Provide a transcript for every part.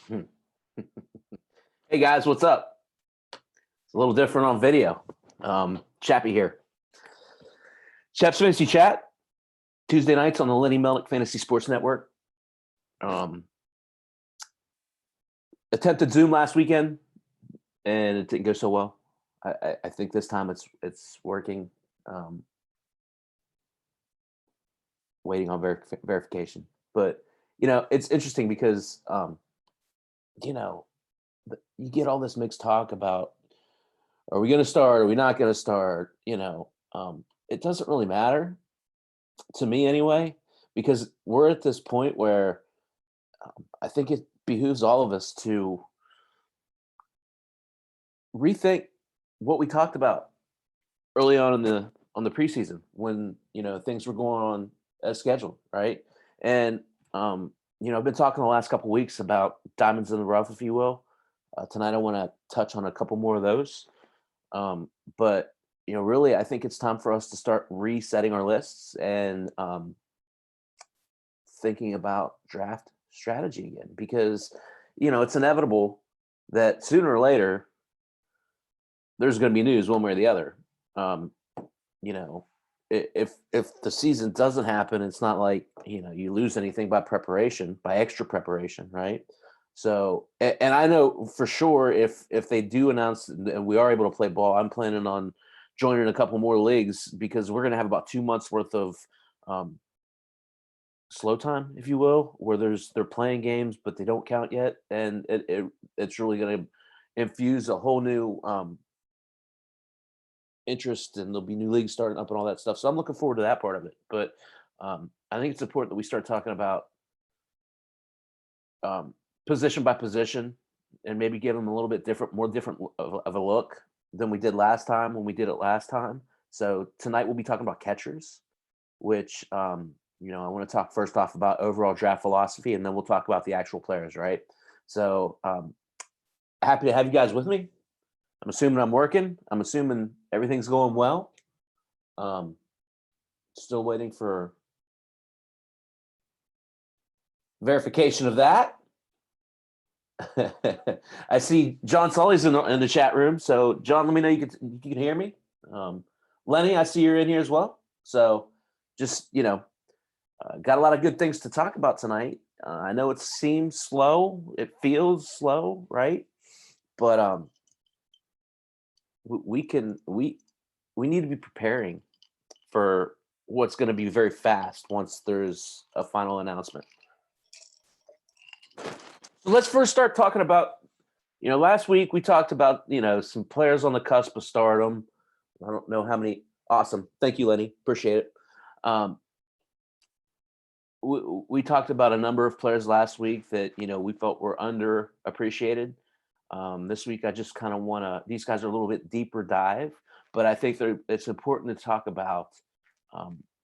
Hmm. Hey guys, what's up? It's a little different on video. Chappy here. Chaps Fantasy Chat, Tuesday nights on the Lenny Melnick Fantasy Sports Network. Um, Attempted Zoom last weekend, and it didn't go so well. I think this time it's working. Um, Waiting on verification, but it's interesting because you know you get all this mixed talk about are we going to start? Are we not going to start? It doesn't really matter to me anyway, because we're at this point where I think it behooves all of us to rethink what we talked about early on in the preseason when things were going on as scheduled, right? And I've been talking the last couple weeks about diamonds in the rough, if you will. Tonight I want to touch on a couple more of those, but really, I think it's time for us to start resetting our lists and thinking about draft strategy again, because it's inevitable that sooner or later there's going to be news one way or the other. um, you know if the season doesn't happen, it's not like you lose anything by extra preparation, right? So and I know for sure if they do announce and we are able to play ball, I'm planning on joining a couple more leagues, because we're going to have about 2 months worth of um, slow time, if you will, where they're playing games but they don't count yet, and it's really going to infuse a whole new interest, and there'll be new leagues starting up and all that stuff. So I'm looking forward to that part of it. But I think it's important that we start talking about position by position and maybe give them a little bit more different of a look than we did last time when we did it last time. So tonight we'll be talking about catchers, which I want to talk first off about overall draft philosophy, and then we'll talk about the actual players, right? So happy to have you guys with me. I'm assuming I'm working. I'm assuming everything's going well. Um, Still waiting for verification of that. I see John Sully's in the chat room. So, John, let me know you can hear me. Lenny, I see you're in here as well. So, just got a lot of good things to talk about tonight. I know it seems slow. It feels slow, right? But we need to be preparing for what's going to be very fast once there's a final announcement. So let's first start talking about, last week we talked about, some players on the cusp of stardom. I don't know how many. Awesome. Thank you, Lenny. Appreciate it. We talked about a number of players last week that, we felt were underappreciated. This week, I just kind of these guys are a little bit deeper dive, but I think it's important to talk about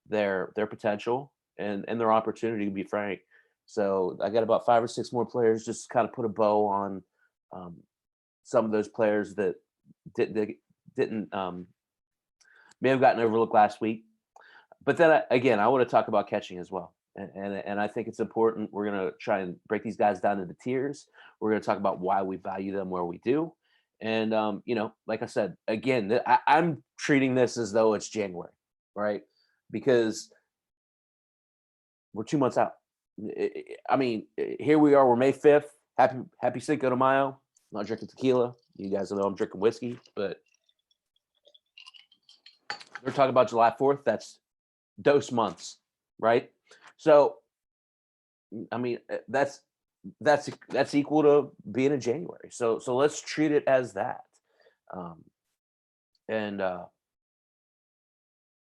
their potential and their opportunity, to be frank. So I got about 5 or 6 more players, just to kind of put a bow on some of those players that didn't may have gotten overlooked last week. But then again, I want to talk about catching as well. And I think it's important. We're going to try and break these guys down into tiers. We're going to talk about why we value them where we do. And, like I said, again, I'm treating this as though it's January, right? Because we're 2 months out. I mean, here we are. We're May 5th. Happy Cinco de Mayo. I'm not drinking tequila. You guys know I'm drinking whiskey. But we're talking about July 4th. That's dose months, right? So, I mean, that's equal to being in January. So let's treat it as that. And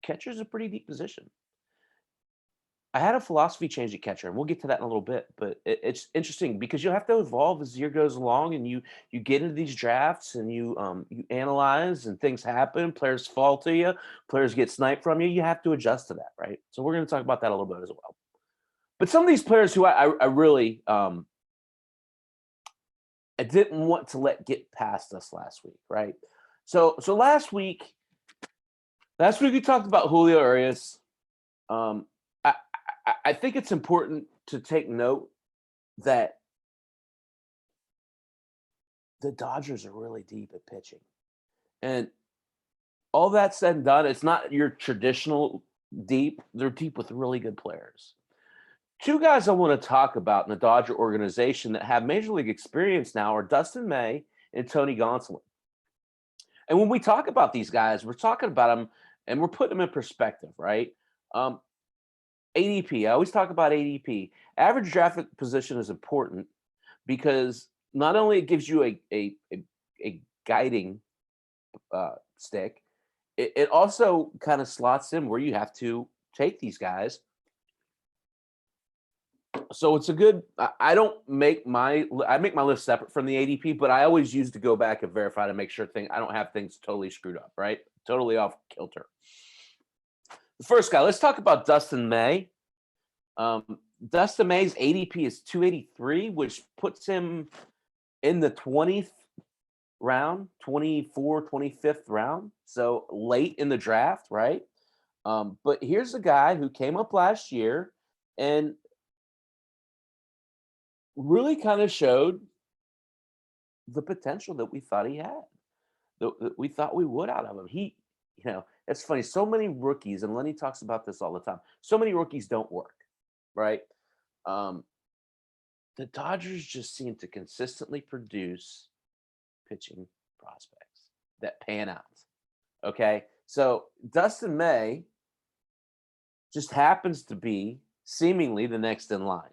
Catcher's a pretty deep position. I had a philosophy change at catcher, and we'll get to that in a little bit. But it's interesting because you'll have to evolve as the year goes along, and you get into these drafts and you analyze, and things happen. Players fall to you, players get sniped from you. You have to adjust to that, right? So we're going to talk about that a little bit as well. But some of these players who I really I didn't want to let get past us last week, right? So last week we talked about Julio Urias. I, I, I- think it's important to take note that the Dodgers are really deep at pitching. And all that said and done, it's not your traditional deep. They're deep with really good players. Two guys I want to talk about in the Dodger organization that have major league experience now are Dustin May and Tony Gonsolin. And when we talk about these guys, we're talking about them and we're putting them in perspective, right? Um, ADP. I always talk about ADP. Average draft position is important because not only it gives you a guiding stick, it also kind of slots in where you have to take these guys. So it's a good. I don't make my list separate from the ADP, but I always use to go back and verify to make sure I don't have things totally screwed up, right? Totally off kilter. The first guy, let's talk about Dustin May. Dustin May's ADP is 283, which puts him in the 20th round, 25th round. So late in the draft, right? But here's a guy who came up last year and really kind of showed the potential that we thought he had, that we thought we would out of him. It's funny. So many rookies, and Lenny talks about this all the time. So many rookies don't work, right? The Dodgers just seem to consistently produce pitching prospects that pan out. Okay, so Dustin May just happens to be seemingly the next in line.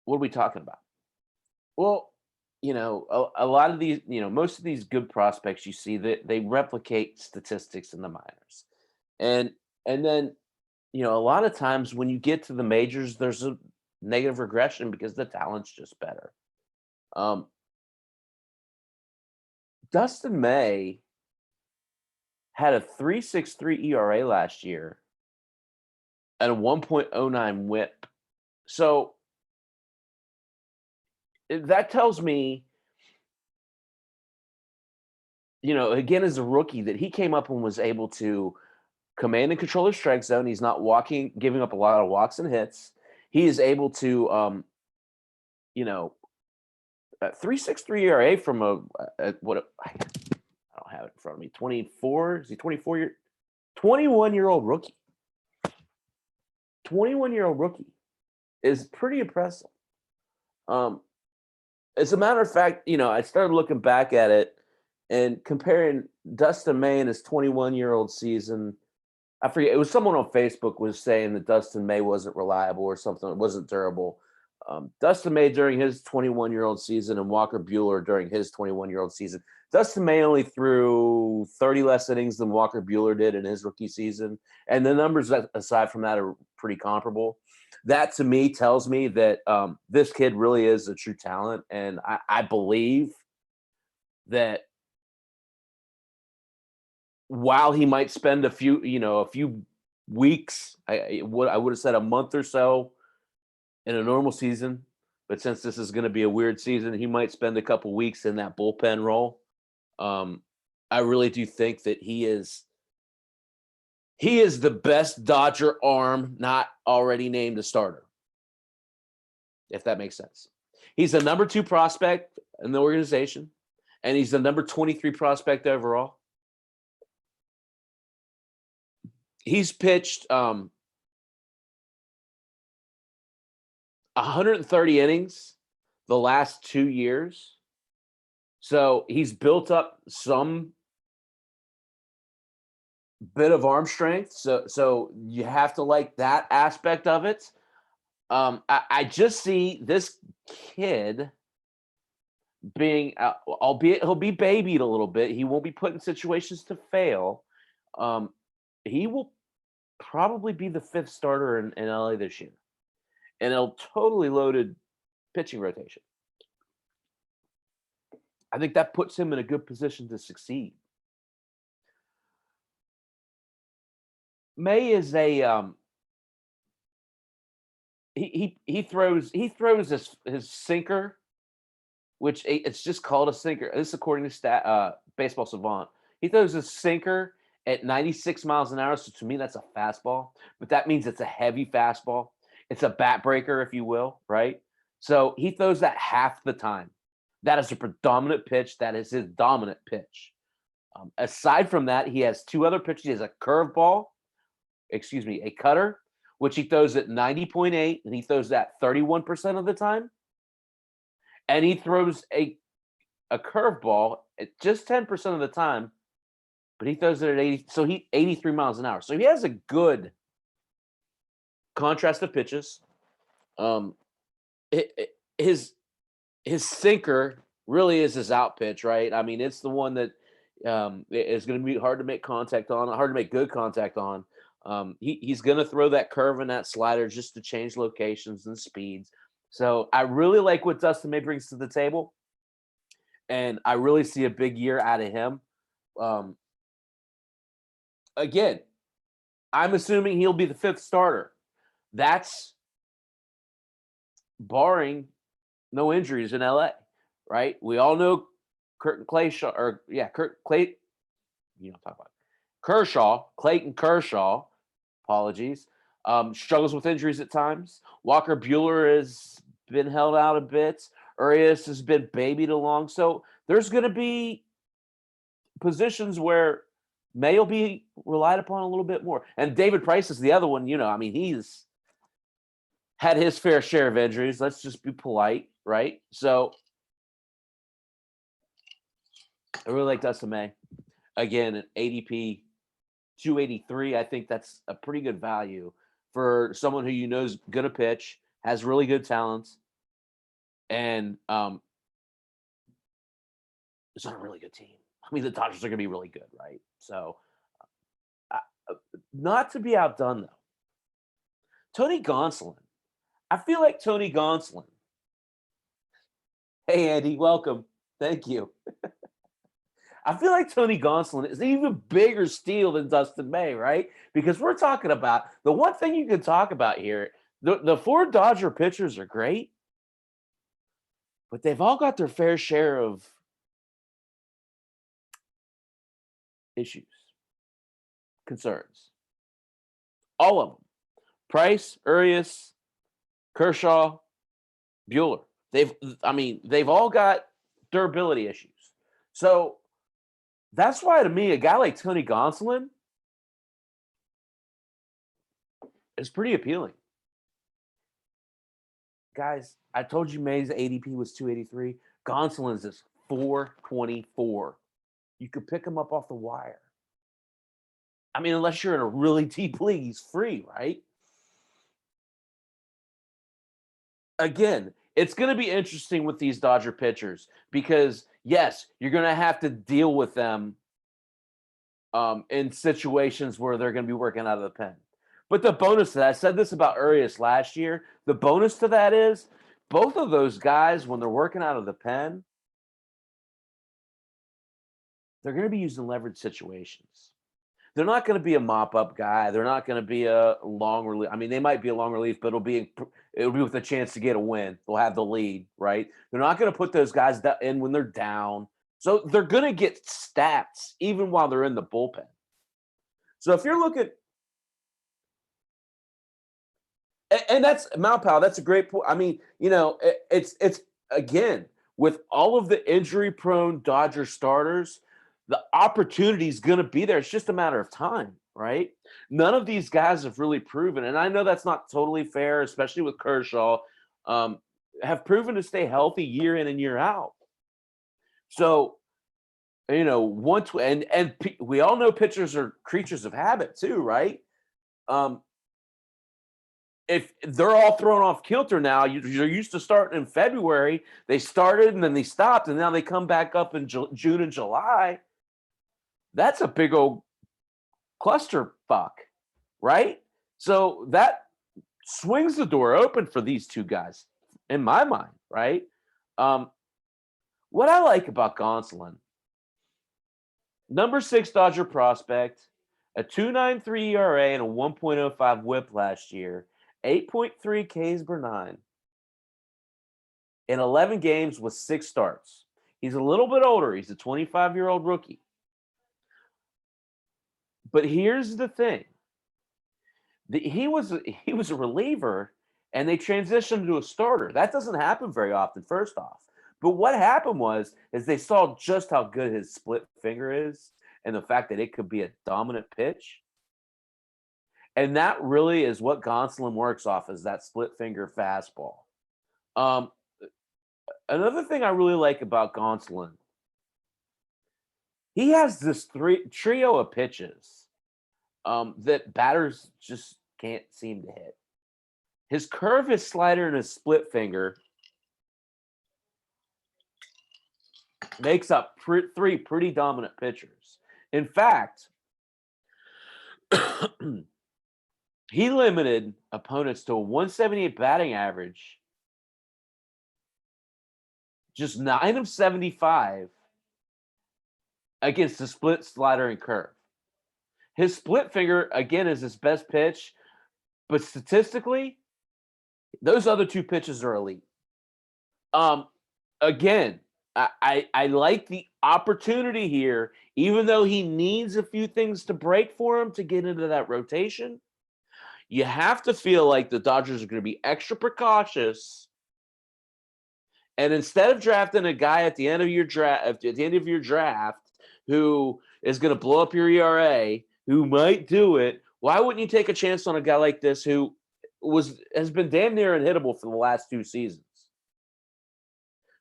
What are we talking about? Well, a lot of these, most of these good prospects you see that they replicate statistics in the minors. And then, a lot of times when you get to the majors, there's a negative regression because the talent's just better. Dustin May had a 3.63 ERA last year and a 1.09 WHIP. So that tells me, again, as a rookie, that he came up and was able to command and control his strike zone. He's not giving up a lot of walks and hits. He is able to, a 3.63 ERA from I don't have it in front of me. 24? Is he 24 21-year-old rookie? 21-year-old rookie is pretty impressive. As a matter of fact, I started looking back at it and comparing Dustin May and his 21-year-old season. I forget. It was someone on Facebook was saying that Dustin May wasn't reliable or something. It wasn't durable. Dustin May during his 21-year-old season and Walker Buehler during his 21-year-old season. Dustin May only threw 30 less innings than Walker Buehler did in his rookie season. And the numbers aside from that are pretty comparable. That to me tells me that this kid really is a true talent. And I believe that while he might spend a few weeks, I would have said a month or so in a normal season, but since this is going to be a weird season, he might spend a couple weeks in that bullpen role. I really do think that he is the best Dodger arm not already named a starter, if that makes sense. He's the number 2 prospect in the organization, and he's the number 23 prospect overall. He's pitched 130 innings the last 2 years. So he's built up some bit of arm strength. So you have to like that aspect of it. I just see this kid being, albeit he'll be babied a little bit. He won't be put in situations to fail. He will probably be the 5th starter in LA this year, and a totally loaded pitching rotation. I think that puts him in a good position to succeed. May is a he throws his sinker, which it's just called a sinker. This is according to Baseball Savant. He throws his sinker at 96 miles an hour. So to me, that's a fastball, but that means it's a heavy fastball. It's a bat breaker, if you will, right? So he throws that half the time. That is a predominant pitch. That is his dominant pitch. Aside from that, he has two other pitches. He has a curveball, excuse me, a cutter, which he throws at 90.8, and he throws that 31% of the time. And he throws a curveball at just 10% of the time, but he throws it at 80. So 83 miles an hour. So he has a good contrast of pitches. Um, his sinker really is his out pitch, right? I mean, it's the one that is going to be hard to make contact on, hard to make good contact on. He's going to throw that curve and that slider just to change locations and speeds. So I really like what Dustin May brings to the table, and I really see a big year out of him. Um, Again, I'm assuming he'll be the fifth starter. That's barring no injuries in LA, right? We all know Clayton Kershaw, apologies, struggles with injuries at times. Walker Bueller has been held out a bit. Urias has been babied along. So there's going to be positions where May will be relied upon a little bit more. And David Price is the other one. I mean, he's had his fair share of injuries. Let's just be polite, right? So I really like Dustin May. Again, an ADP 283. I think that's a pretty good value for someone who is going to pitch, has really good talents, and is on a really good team. I mean, the Dodgers are going to be really good, right? So, not to be outdone, though. Tony Gonsolin. I feel like Tony Gonsolin. Hey, Andy, welcome. Thank you. I feel like Tony Gonsolin is an even bigger steal than Dustin May, right? Because we're talking about the one thing you can talk about here. The four Dodger pitchers are great, but they've all got their fair share of issues, concerns. All of them. Price, Urias, Kershaw, Bueller. They've all got durability issues. So that's why, to me, a guy like Tony Gonsolin is pretty appealing. Guys, I told you May's ADP was 283. Gonsolin's is 424. You could pick him up off the wire. I mean, unless you're in a really deep league, he's free, right? Again, it's going to be interesting with these Dodger pitchers because, yes, you're going to have to deal with them in situations where they're going to be working out of the pen. But the bonus to that, I said this about Urias last year, the bonus to that is both of those guys, when they're working out of the pen, they're going to be used in leverage situations. They're not going to be a mop-up guy. They're not going to be a long relief. I mean, they might be a long relief, but it'll be with a chance to get a win. They'll have the lead, right? They're not going to put those guys in when they're down. So they're going to get stats even while they're in the bullpen. So if you're looking – and that's – Malpal, that's a great point. I mean, it's again, with all of the injury-prone Dodger starters – the opportunity is going to be there. It's just a matter of time, right? None of these guys have really proven, and I know that's not totally fair, especially with Kershaw, have proven to stay healthy year in and year out. So, and we all know pitchers are creatures of habit too, right? If they're all thrown off kilter now, you're used to starting in February. They started and then they stopped, and now they come back up in June and July. That's a big old clusterfuck, right? So that swings the door open for these two guys, in my mind, right? What I like about Gonsolin, number 6 Dodger prospect, a 2.93 ERA and a 1.05 WHIP last year, 8.3 Ks per 9, in 11 games with 6 starts. He's a little bit older. He's a 25-year-old rookie. But here's the thing. He was a reliever, and they transitioned to a starter. That doesn't happen very often, first off. But what happened is they saw just how good his split finger is and the fact that it could be a dominant pitch. And that really is what Gonsolin works off, is that split finger fastball. Um, Another thing I really like about Gonsolin, he has this trio of pitches that batters just can't seem to hit. His curve, his slider, and his split finger makes up three pretty dominant pitchers. In fact, he limited opponents to a 178 batting average, just 9 of 75 against the split, slider, and curve. His split finger, again, is his best pitch, but statistically, those other two pitches are elite. Again, I like the opportunity here, even though he needs a few things to break for him to get into that rotation. You have to feel like the Dodgers are going to be extra precautious, and instead of drafting a guy at the end of your draft, who is going to blow up your ERA, who might do it, why wouldn't you take a chance on a guy like this who has been damn near unhittable for the last 2 seasons?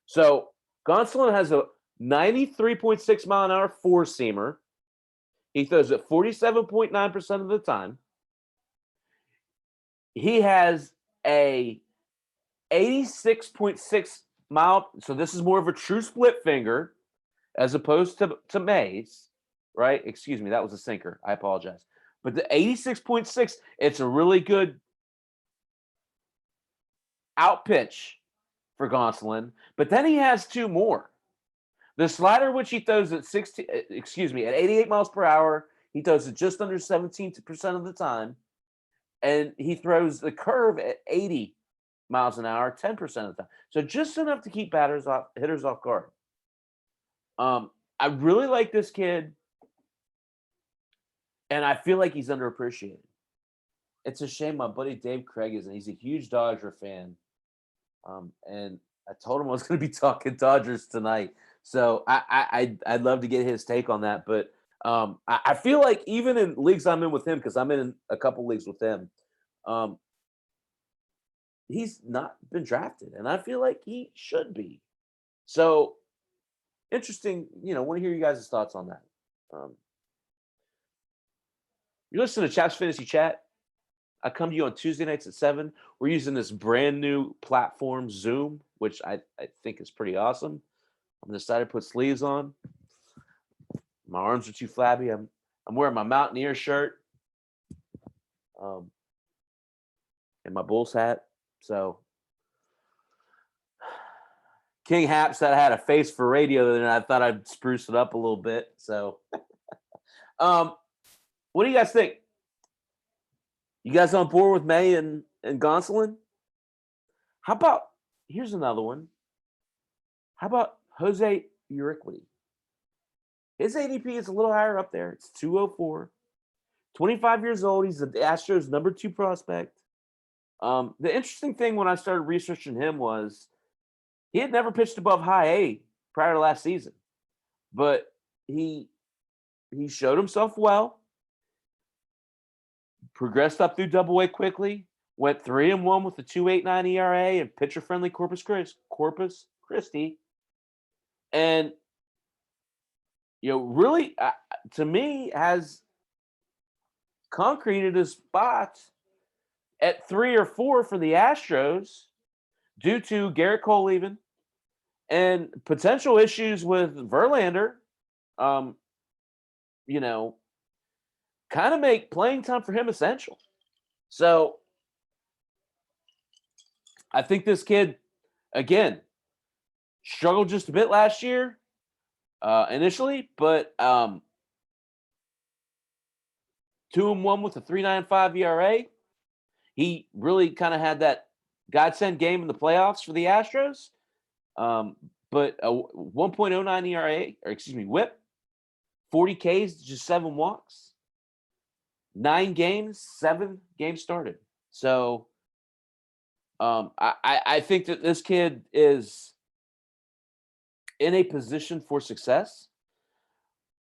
So Gonsolin has a 93.6 mile an hour four-seamer. He throws it 47.9% of the time. He has a 86.6 mile. So this is more of a true split finger as opposed to Mays, right? Excuse me, that was a sinker. I apologize. But the 86.6, it's a really good out pitch for Gonsolin. But then he has 2 more. The slider, which he throws at 88 miles per hour, he throws it just under 17% of the time. And he throws the curve at 80 miles an hour, 10% of the time. So just enough to keep hitters off guard. I really like this kid, and I feel like he's underappreciated. It's a shame my buddy Dave Craig isn't. He's a huge Dodger fan. And I told him I was going to be talking Dodgers tonight. So I'd love to get his take on that. But I feel like even in leagues I'm in with him, because I'm in a couple leagues with him, he's not been drafted, and I feel like he should be. So interesting. Want to hear you guys' thoughts on that. You're listening to Chaps Fantasy Chat. I come to you on Tuesday nights at 7. We're using this brand new platform, Zoom, which I think is pretty awesome. I'm decided to put sleeves on. My arms are too flabby. I'm wearing my Mountaineer shirt, and my Bulls hat. So King Hap said I had a face for radio, and I thought I'd spruce it up a little bit. So, what do you guys think? You guys on board with May and Gonsolin? How about, here's another one. How about Jose Urquidy? His ADP is a little higher up there. It's 204. 25 years old. He's the Astros' number 2 prospect. The interesting thing when I started researching him was he had never pitched above high A prior to last season. But he showed himself well. Progressed up through Double-A quickly, went 3-1 with a 2.89 ERA and pitcher-friendly Corpus Christi, and really, to me, has concreted his spot at 3 or 4 for the Astros due to Garrett Cole leaving and potential issues with Verlander. Kind of make playing time for him essential. So I think this kid, again, struggled just a bit last year initially, but 2-1 with a 3.95 ERA. He really kind of had that godsend game in the playoffs for the Astros. But a 1.09 ERA, WHIP, 40 Ks, just 7 walks. 9 games, 7 games started. So I think that this kid is in a position for success.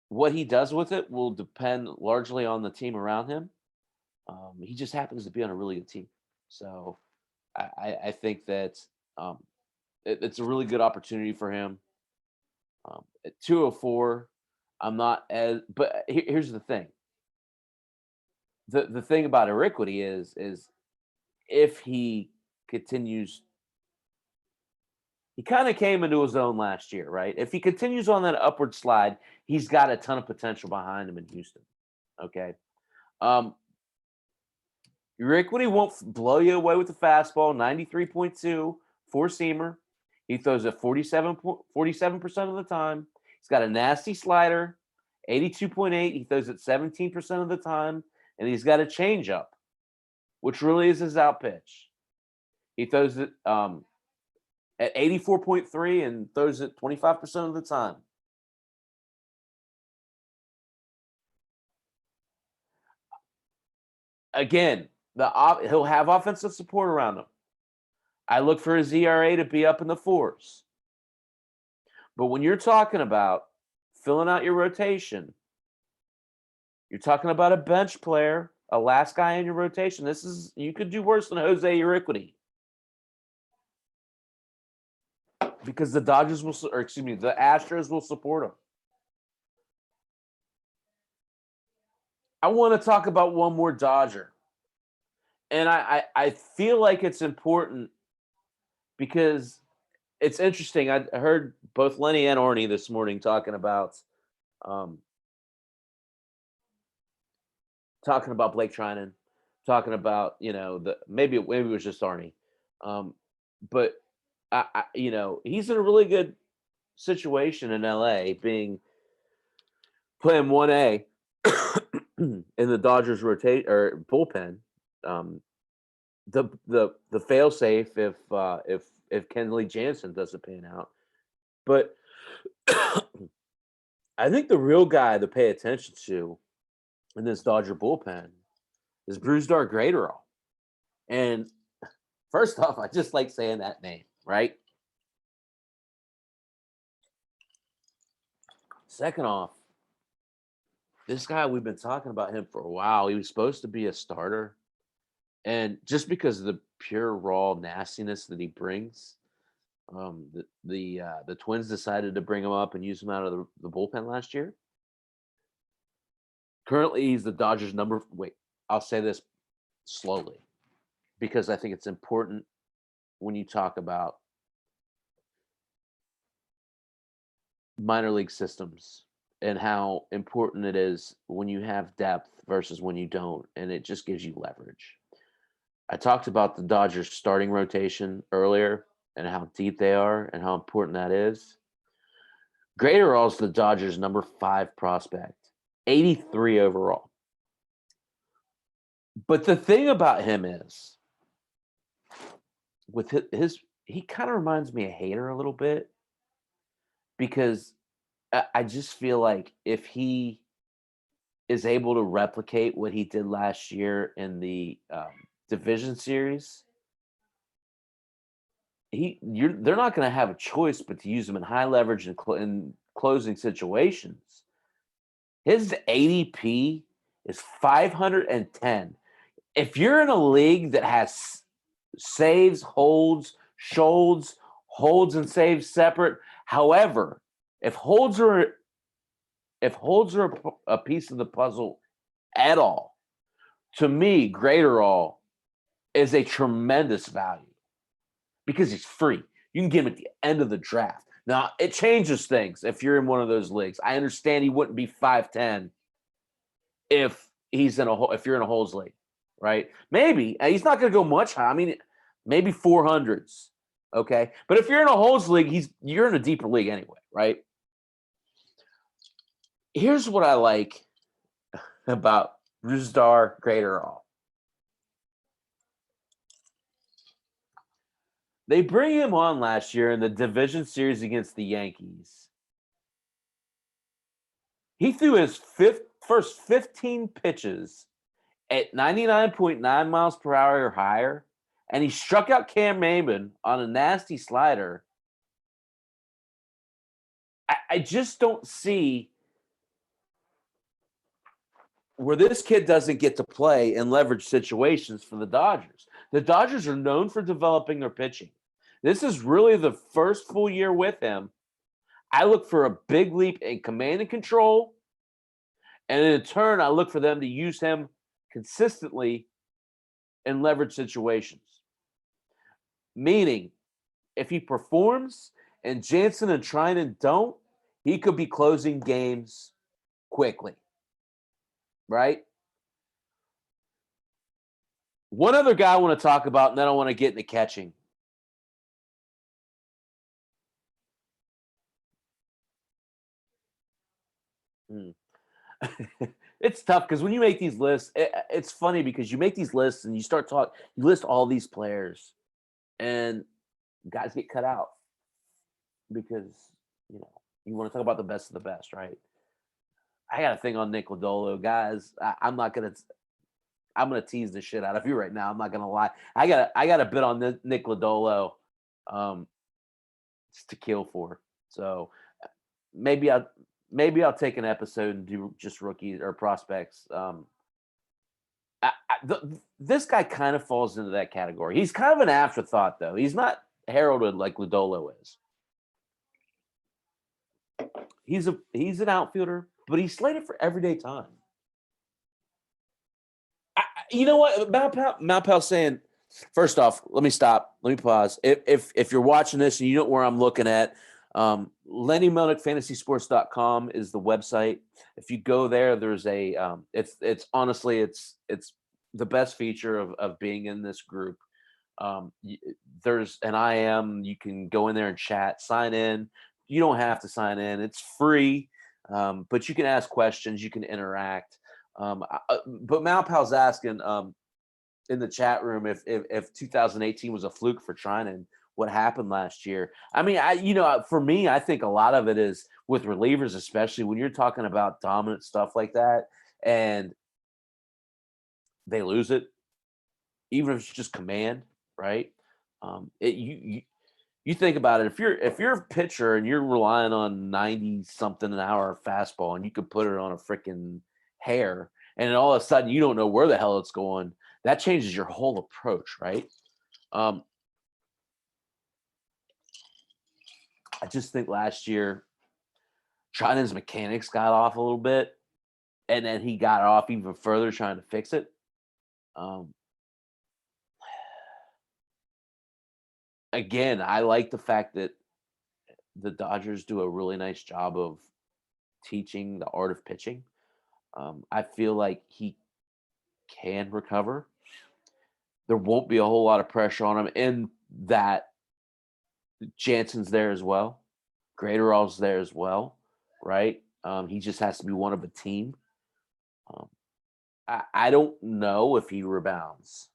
What he does with it will depend largely on the team around him. He just happens to be on a really good team. So I think that um, it's a really good opportunity for him. At 204, I'm not as. But here's the thing. The thing about Iriquity is if he continues, he kind of came into his own last year, right? If he continues on that upward slide, he's got a ton of potential behind him in Houston. Okay. Um, Iriquity won't blow you away with the fastball, 93.2, four seamer. He throws it 47% of the time. He's got a nasty slider, 82.8. He throws it 17% of the time. And he's got a changeup, which really is his out pitch. He throws it at 84.3 and throws it 25% of the time. Again, he'll have offensive support around him. I look for his ERA to be up in the fours. But when you're talking about filling out your rotation, you're talking about a bench player, a last guy in your rotation. You could do worse than Jose Uriquity. Because the Dodgers will, or excuse me, the Astros will support him. I want to talk about one more Dodger. And I feel like it's important because it's interesting. I heard both Lenny and Arnie this morning um, talking about Blake Trinan, talking about maybe it was just Arnie, but he's in a really good situation in LA, playing 1A in the Dodgers rotate or bullpen. The fail safe if Kenley Jansen doesn't pan out, but I think the real guy to pay attention to in this Dodger bullpen is Brusdar Graterol. And first off, I just like saying that name, right? Second off, this guy, we've been talking about him for a while. He was supposed to be a starter. And just because of the pure raw nastiness that he brings, the Twins decided to bring him up and use him out of the bullpen last year. Currently, he's the Dodgers' I'll say this slowly because I think it's important when you talk about minor league systems and how important it is when you have depth versus when you don't, and it just gives you leverage. I talked about the Dodgers starting rotation earlier and how deep they are and how important that is. Graterol's the Dodgers' number 5 prospect, 83 overall. But the thing about him is, with he kind of reminds me of Hader a little bit because I just feel like if he is able to replicate what he did last year in the division series, they're not going to have a choice but to use him in high leverage and in closing situations. His ADP is 510. If you're in a league that has saves, holds, and saves separate, however, if holds are a piece of the puzzle at all, to me, Graterol is a tremendous value because he's free. You can get him at the end of the draft. Now, it changes things if you're in one of those leagues. I understand he wouldn't be 5'10" if you're in a holds league, right? Maybe he's not going to go much high. I mean, maybe 400s, okay? But if you're in a holds league, you're in a deeper league anyway, right? Here's what I like about Brusdar Graterol. They bring him on last year in the division series against the Yankees. He threw his first 15 pitches at 99.9 miles per hour or higher, and he struck out Cam Maben on a nasty slider I just don't see where this kid doesn't get to play in leverage situations for the Dodgers. The Dodgers are known for developing their pitching. This is really the first full year with him. I look for a big leap in command and control. And in turn, I look for them to use him consistently in leverage situations. Meaning, if he performs and Jansen and Trinan don't, he could be closing games quickly. Right? One other guy I want to talk about, and then I want to get into catching. It's tough because when you make these lists, it's funny because you make these lists and you start talking, you list all these players, and guys get cut out because you want to talk about the best of the best, right? I got a thing on Nick Lodolo, guys. I'm gonna tease the shit out of you right now. I'm not gonna lie. I got a bit on Nick Lodolo, to kill for. So maybe I'll take an episode and do just rookies or prospects. This guy kind of falls into that category. He's kind of an afterthought, though. He's not heralded like Lodolo is. He's an outfielder, but he's slated for everyday time. You know what? Malpal saying, first off, let me stop. Let me pause. If you're watching this and you know where I'm looking at, Lenny Melnick FantasySports.com is the website. If you go there, there's a it's honestly it's the best feature of being in this group. There's an IM. You can go in there and chat, sign in. You don't have to sign in. It's free, but you can ask questions. You can interact. But Malpal's asking in the chat room if 2018 was a fluke for Trinan. What happened last year? I mean, for me, I think a lot of it is with relievers, especially when you're talking about dominant stuff like that, and they lose it, even if it's just command, right? You think about it. If you're a pitcher and you're relying on 90 something an hour fastball, and you could put it on a freaking hair, and then all of a sudden you don't know where the hell it's going, that changes your whole approach, right? I just think last year, Trinan's mechanics got off a little bit, and then he got off even further trying to fix it. Again, I like the fact that the Dodgers do a really nice job of teaching the art of pitching. I feel like he can recover. There won't be a whole lot of pressure on him in that Jansen's there as well. Graterol's there as well, right? He just has to be one of a team. I don't know if he rebounds.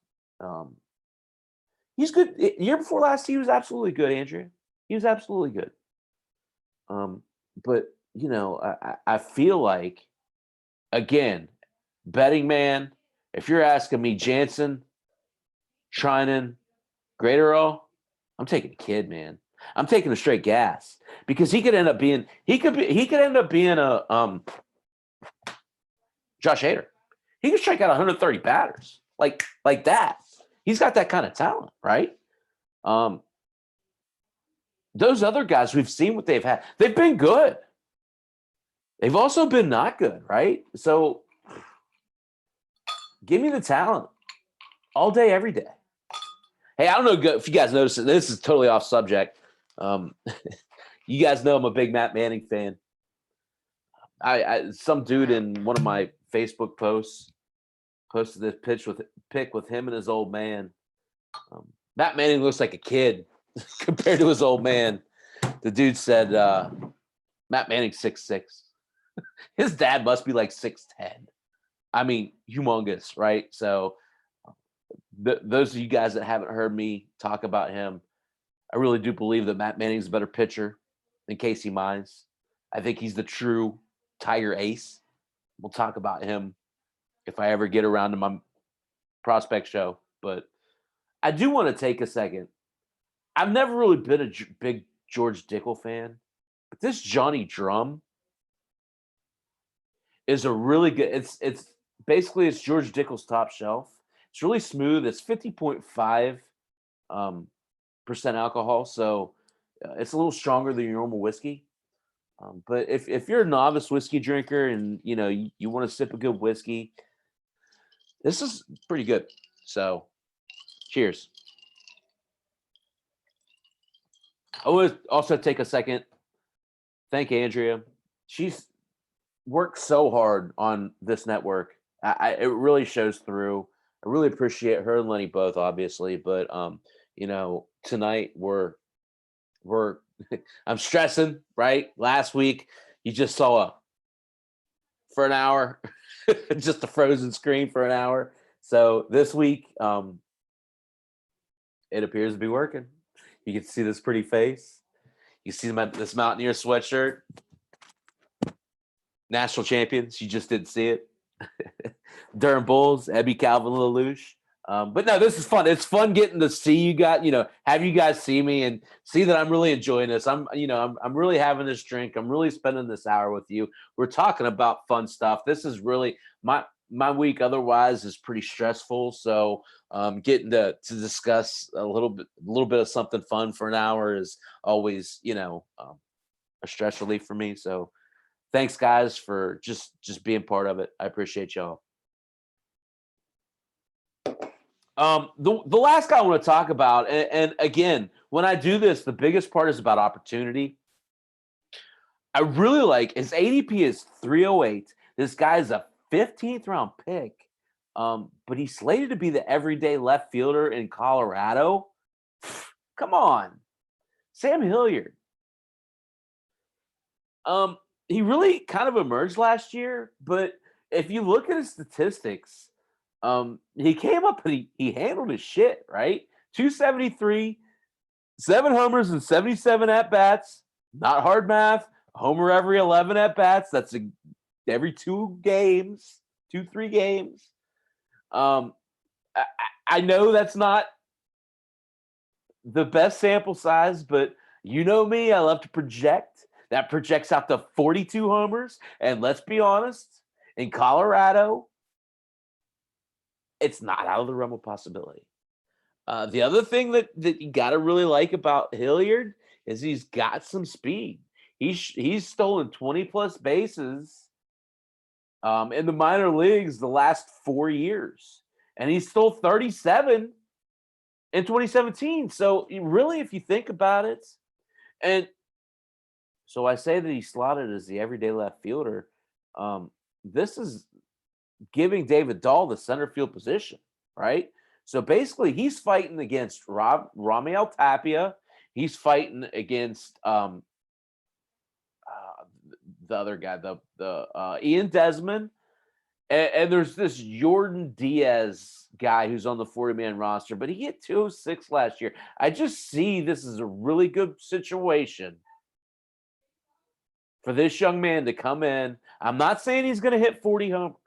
He's good. Year before last, he was absolutely good, Andrea. He was absolutely good. But I feel like, again, betting man, if you're asking me Jansen, Trinan, Graterol, I'm taking a kid, man. I'm taking a straight gas because he could end up being a Josh Hader. He could strike out 130 batters like that. He's got that kind of talent, right? Those other guys, we've seen what they've had. They've been good. They've also been not good, right? So give me the talent all day, every day. Hey, I don't know if you guys noticed it. This is totally off subject. You guys know I'm a big Matt Manning fan. Some dude in one of my Facebook posts posted this pic with him and his old man. Matt Manning looks like a kid compared to his old man. The dude said Matt Manning's 6'6". His dad must be like 6'10". I mean, humongous, right? So those of you guys that haven't heard me talk about him, I really do believe that Matt Manning's a better pitcher than Casey Mize. I think he's the true Tiger ace. We'll talk about him if I ever get around to my prospect show. But I do want to take a second. I've never really been a big George Dickel fan, But this Johnny Drum is a really good. It's basically it's George Dickel's top shelf. It's really smooth. It's 50.5 um, percent alcohol, so it's a little stronger than your normal whiskey. But if you're a novice whiskey drinker and you want to sip a good whiskey, this is pretty good. So, cheers. I would also take a second. Thank Andrea. She's worked so hard on this network. It really shows through. I really appreciate her and Lenny both, obviously, but tonight we're I'm stressing, right? Last week you just saw for an hour, just a frozen screen for an hour. So this week, it appears to be working. You can see this pretty face. You see this Mountaineer sweatshirt. National champions. You just didn't see it. Durham Bulls, Ebby Calvin Lelouch. But no, this is fun. It's fun getting to see you guys, have you guys see me and see that I'm really enjoying this. I'm really having this drink. I'm really spending this hour with you. We're talking about fun stuff. This is really my week otherwise is pretty stressful. So getting to discuss a little bit of something fun for an hour is always, a stress relief for me. So thanks guys for just being part of it. I appreciate y'all. The last guy I want to talk about, and again, when I do this, the biggest part is about opportunity. I really like his ADP is 308. This guy is a 15th round pick, but he's slated to be the everyday left fielder in Colorado. Come on, Sam Hilliard. He really kind of emerged last year, but if you look at his statistics, he came up and he handled his shit, right? 273, 7 homers and 77 at bats. Not hard math. Homer every 11 at bats. That's every 3 games. I know that's not the best sample size, but you know me, I love to project. That projects out to 42 homers. And let's be honest, in Colorado, it's not out of the realm of possibility. The other thing that you got to really like about Hilliard is he's got some speed. He's stolen 20 plus bases in the minor leagues the last 4 years, and he stole 37 in 2017. So really, if you think about it, and so I say that he's slotted as the everyday left fielder. This is giving David Dahl the center field position, right? So basically, he's fighting against Ramiel Tapia. He's fighting against the other guy, the Ian Desmond, and there's this Jordan Diaz guy who's on the 40-man roster, but he hit 206 last year. I just see this as a really good situation for this young man to come in. I'm not saying he's going to hit 40 homers.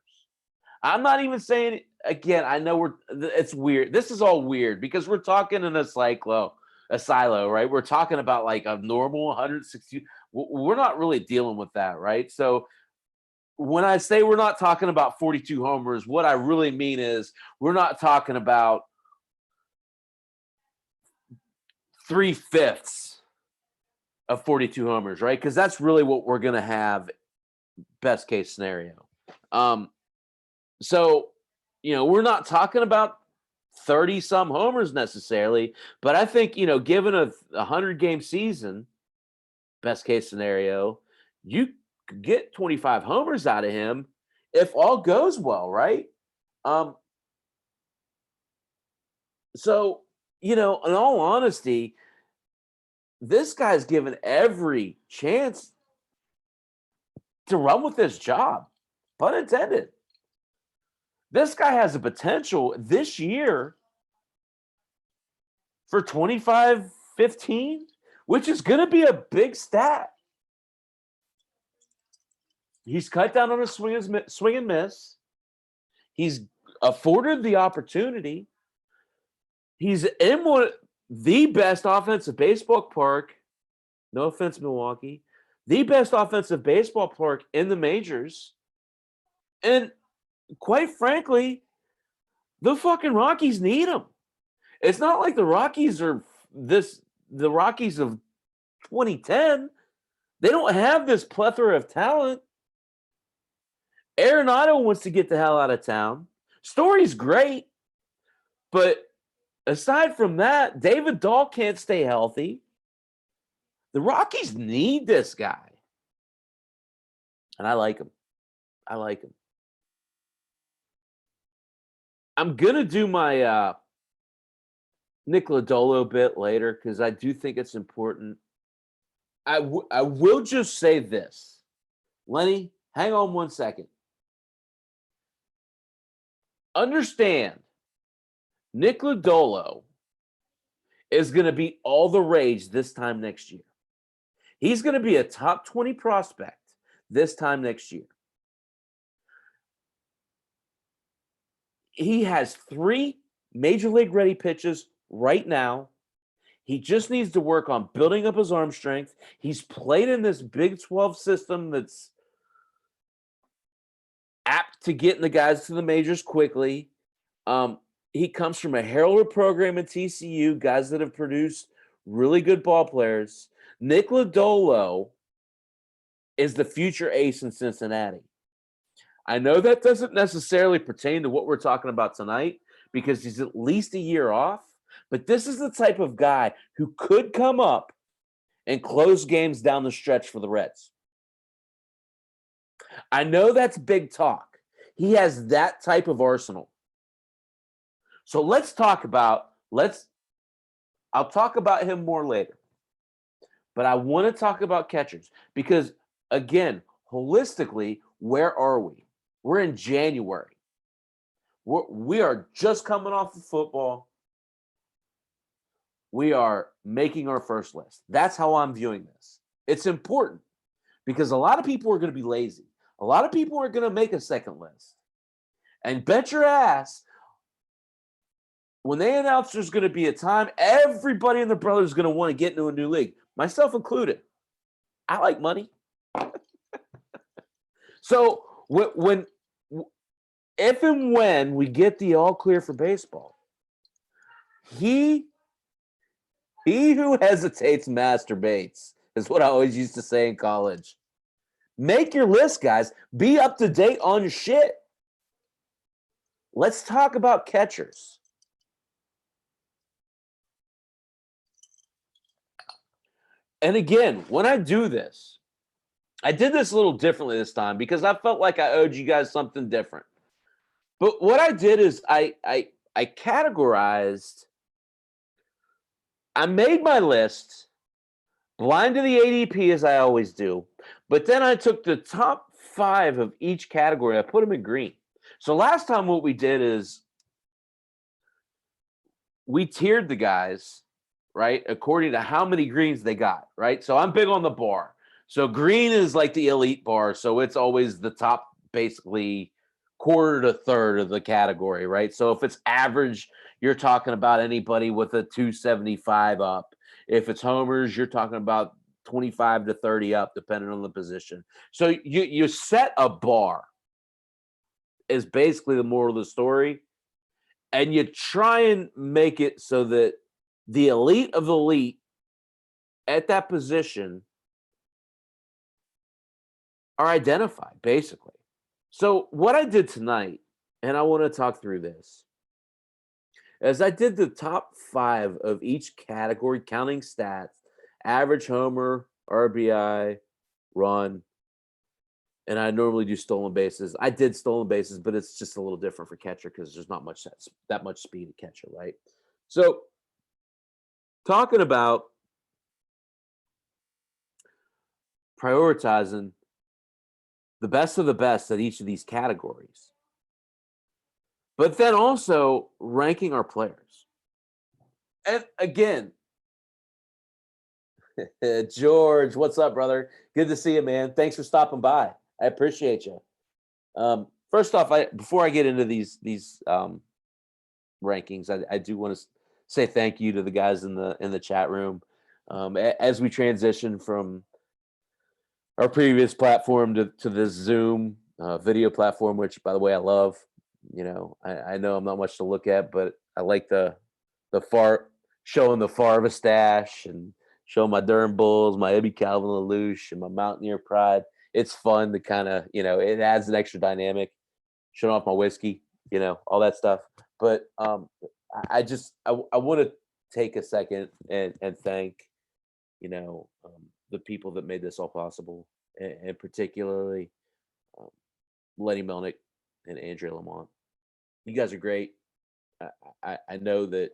I'm not even saying, again, I know it's weird. This is all weird because we're talking in a silo, right? We're talking about like a normal 160. We're not really dealing with that, right? So when I say we're not talking about 42 homers, what I really mean is we're not talking about 3/5 of 42 homers, right? Because that's really what we're going to have best case scenario. So, we're not talking about 30 some homers necessarily, but I think, given a 100-game season, best case scenario, you could get 25 homers out of him if all goes well, right? So, in all honesty, this guy's given every chance to run with this job, pun intended. This guy has a potential this year for 25-15, which is going to be a big stat. He's cut down on a swing and miss. He's afforded the opportunity. He's in the best offensive baseball park. No offense, Milwaukee. the best offensive baseball player in the majors. And quite frankly, the fucking Rockies need him. It's not like the Rockies are the Rockies of 2010. They don't have this plethora of talent. Arenado wants to get the hell out of town. Story's great, but aside from that, David Dahl can't stay healthy. The Rockies need this guy. And I like him. I like him. I'm going to do my Nick Lodolo bit later because I do think it's important. I will just say this. Lenny, hang on 1 second. Understand, Nick Lodolo is going to be all the rage this time next year. He's going to be a top 20 prospect this time next year. He has 3 major league ready pitches right now. He just needs to work on building up his arm strength. He's played in this Big 12 system that's apt to getting the guys to the majors quickly. He comes from a heralded program at TCU, guys that have produced really good ball players. Nick Lodolo is the future ace in Cincinnati. I know that doesn't necessarily pertain to what we're talking about tonight because he's at least a year off, but this is the type of guy who could come up and close games down the stretch for the Reds. I know that's big talk. He has that type of arsenal. So let's talk about, I'll talk about him more later. But I want to talk about catchers because, again, holistically, where are we? We're in January. We are just coming off of football. We are making our first list. That's how I'm viewing this. It's important because a lot of people are going to be lazy. A lot of people are going to make a second list. And bet your ass, when they announce there's going to be a time, everybody and their brother is going to want to get into a new league, myself included. I like money. So if and when we get the all clear for baseball, he who hesitates masturbates is what I always used to say in college. Make your list, guys. Be up to date on your shit. Let's talk about catchers. And again, when I do this, I did this a little differently this time because I felt like I owed you guys something different. But what I did is I categorized, I made my list blind to the ADP as I always do, but then I took the top 5 of each category. I put them in green. So last time what we did is we tiered the guys, right, according to how many greens they got, right? So I'm big on the bar. So green is like the elite bar. So it's always the top, basically quarter to third of the category, right? So if it's average, you're talking about anybody with a 275 up. If it's homers, you're talking about 25 to 30 up, depending on the position. So you set a bar is basically the moral of the story. And you try and make it so that the elite of the elite at that position are identified, basically. So what I did tonight, and I want to talk through this, is I did the top 5 of each category, counting stats, average homer, RBI, run, and I normally do stolen bases. I did stolen bases, but it's just a little different for catcher because there's not much that much speed at catcher, right? So talking about prioritizing the best of the best at each of these categories, but then also ranking our players. And again, George, what's up, brother? Good to see you, man. Thanks for stopping by. I appreciate you. First off, before I get into these rankings, I do want to say thank you to the guys in the chat room. As we transition from our previous platform to this Zoom video platform, which by the way I love. I know I'm not much to look at, but I like the far showing the Farva stash and showing my Durham Bulls, my Ebby Calvin LaLoosh, and my Mountaineer pride. It's fun to kind of it adds an extra dynamic. Showing off my whiskey, all that stuff. But I want to take a second and thank the people that made this all possible, and particularly um, Lenny Melnick and Andrea Lamont. You guys are great. I know that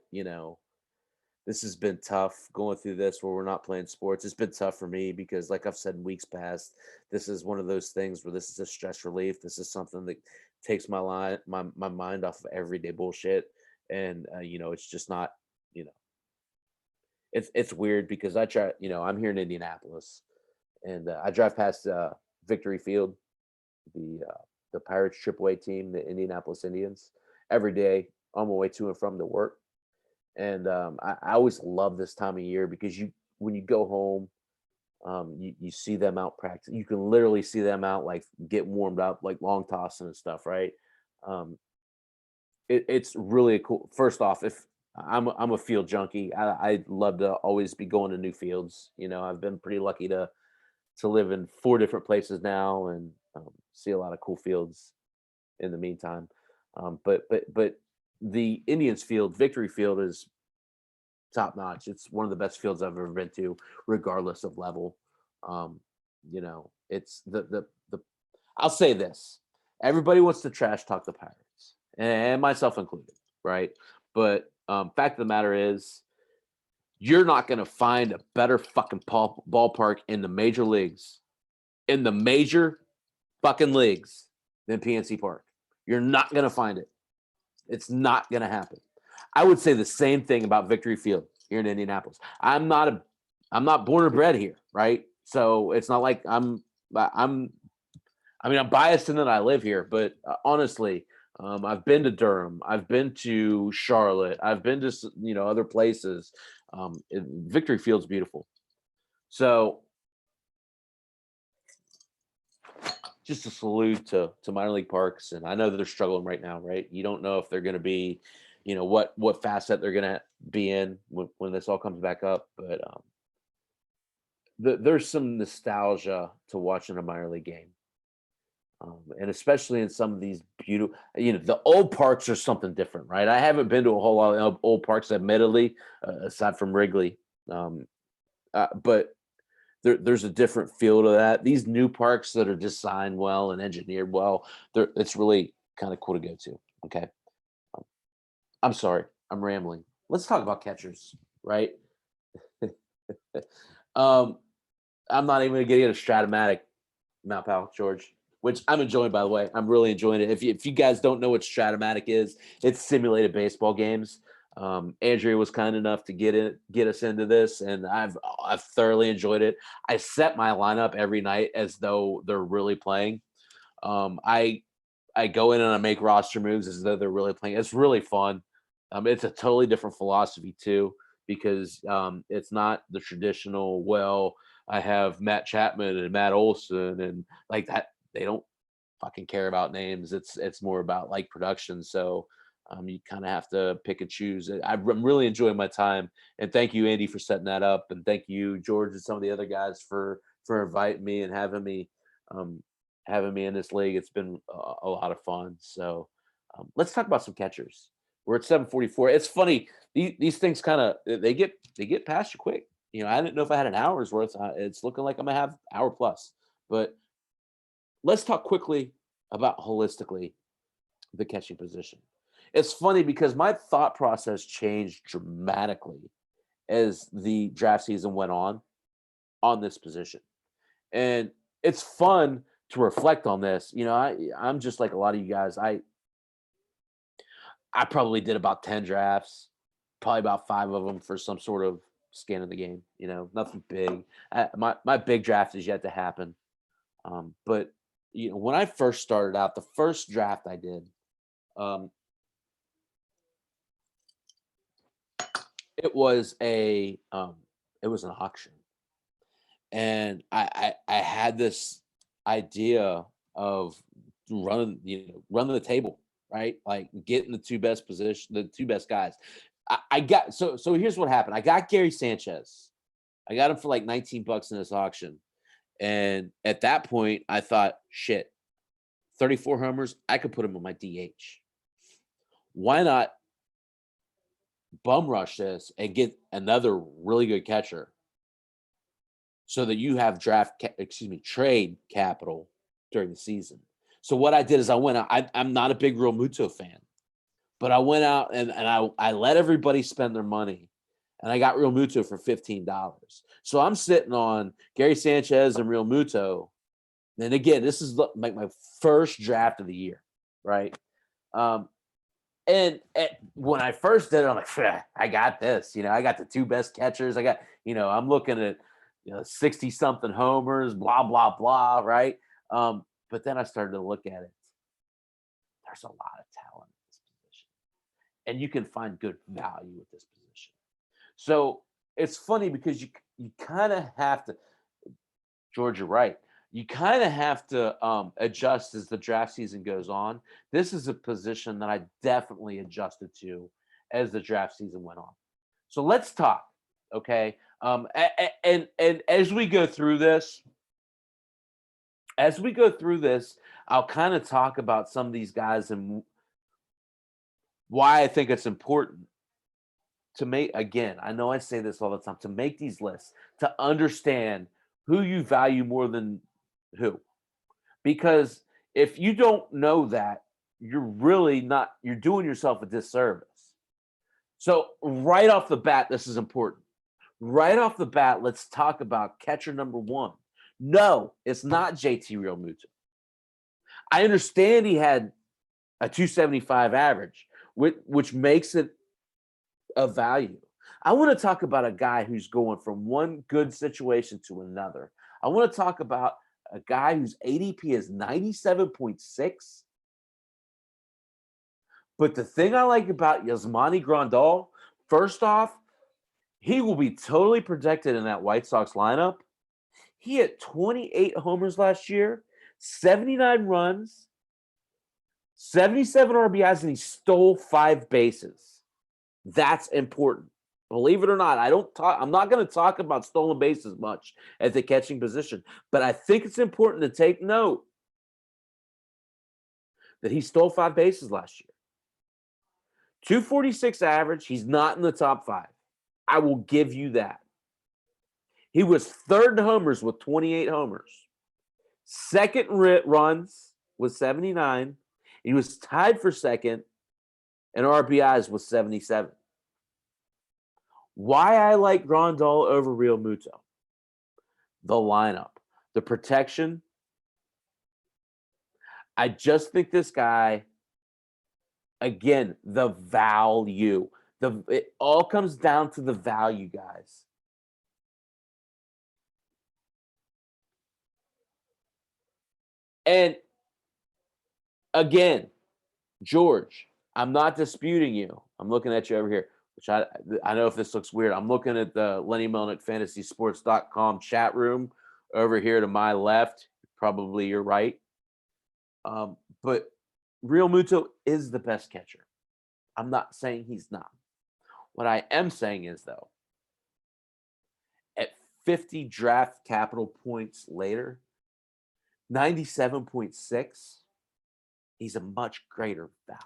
this has been tough going through this where we're not playing sports. It's been tough for me because, like I've said in weeks past, this is one of those things where this is a stress relief. This is something that takes my mind off of everyday bullshit, and it's just not. You know, it's weird because I try. I'm here in Indianapolis, and I drive past Victory Field, the Pirates AAA team, the Indianapolis Indians, every day on my way to and from the work. And I always love this time of year because when you go home, you see them out practice. You can literally see them out like get warmed up, like long tossing and stuff, right? Um, it's really cool. First off, if I'm a field junkie, I love to always be going to new fields. I've been pretty lucky to live in 4 different places now and see a lot of cool fields in the meantime. But the Indians field, Victory Field, is top notch. It's one of the best fields I've ever been to, regardless of level. Um, it's the. I'll say this: everybody wants to trash talk the Pirates, and myself included, right? But fact of the matter is, you're not going to find a better fucking ballpark in the major leagues, in the major fucking leagues, than PNC Park. You're not going to find it. It's not going to happen. I would say the same thing about Victory Field here in Indianapolis. I'm not born or bred here, right? So it's not like I'm biased in that I live here, but honestly, I've been to Durham, I've been to Charlotte, I've been to other places. Victory Field's beautiful. So just a salute to minor league parks, and I know that they're struggling right now, right? You don't know if they're going to be, what facet they're going to be in when this all comes back up, but there's some nostalgia to watching a minor league game, and especially in some of these beautiful, the old parks are something different, right? I haven't been to a whole lot of old parks, admittedly, aside from Wrigley, but there's a different feel to that. These new parks that are designed well and engineered well, it's really kind of cool to go to. Okay, I'm sorry, I'm rambling. Let's talk about catchers, right? um, I'm not even going to get into Stratomatic, Mount Pal, George, which I'm enjoying, by the way. I'm really enjoying it. If you guys don't know what Stratomatic is, it's simulated baseball games. Andrea was kind enough to get us into this, and I've thoroughly enjoyed it. I set my lineup every night as though they're really playing. I go in and I make roster moves as though they're really playing. It's really fun. It's a totally different philosophy too, because it's not the traditional. Well, I have Matt Chapman and Matt Olson and like that. They don't fucking care about names. It's more about like production. So you kind of have to pick and choose. I'm really enjoying my time, and thank you, Andy, for setting that up, and thank you, George, and some of the other guys for inviting me and um, having me in this league. It's been a lot of fun. So let's talk about some catchers. We're at 7:44. It's funny, these things kind of they get past you quick. I didn't know if I had an hour's worth. It's looking like I'm gonna have hour plus. But let's talk quickly about holistically the catching position. It's funny because my thought process changed dramatically as the draft season went on this position. And it's fun to reflect on this. I'm just like a lot of you guys. I probably did about 10 drafts, probably about 5 of them for some sort of skin of the game, nothing big. My big draft is yet to happen. But when I first started out, the first draft I did, um, it was it was an auction, and I had this idea of running the table, right? Like getting the two best guys. I got so here's what happened. I got Gary Sanchez. I got him for like 19 bucks in this auction. And at that point, I thought, shit, 34 homers, I could put him on my DH. Why not bum rush this and get another really good catcher so that you have trade capital during the season? So what I did is I went out. I'm not a big Real Muto fan, but I went out and I let everybody spend their money, and I got Real Muto for $15. So I'm sitting on Gary Sanchez and Real Muto. And again, this is like my first draft of the year, right? And when I first did it, I'm like, I got this. I got the two best catchers. I'm looking at 60 something homers, blah blah blah, right? But then I started to look at it. There's a lot of talent in this position, and you can find good value with this position. So it's funny because you kind of have to, George, you're right. You kind of have to adjust as the draft season goes on. This is a position that I definitely adjusted to as the draft season went on. So let's talk, okay? And as we go through this, I'll kind of talk about some of these guys and why I think it's important to make. Again, I know I say this all the time, to make these lists, to understand who you value more than who. Because if you don't know that, you're doing yourself a disservice. So right off the bat, this is important. Right off the bat, let's talk about catcher number one. No, it's not JT Realmuto. I understand he had a 275 average, which makes it a value. I want to talk about a guy who's going from one good situation to another. I want to talk about a guy whose ADP is 97.6. But the thing I like about Yasmani Grandal, first off, he will be totally protected in that White Sox lineup. He hit 28 homers last year, 79 runs, 77 RBIs, and he stole 5 bases. That's important. Believe it or not, I'm not going to talk about stolen bases much at the catching position, but I think it's important to take note that he stole 5 bases last year. 246 average. He's not in the top 5. I will give you that. He was third in homers with 28 homers. Second runs with 79. He was tied for second, and RBIs with 77. Why I like Grandal over Realmuto? The lineup, the protection. I just think this guy, again, the value. It all comes down to the value, guys. And again, George, I'm not disputing you. I'm looking at you over here, which I know if this looks weird. I'm looking at the Lenny Melnick FantasySports.com chat room over here to my left. Probably you're right. But Realmuto is the best catcher. I'm not saying he's not. What I am saying is, though, at 50 draft capital points later, 97.6, he's a much greater value.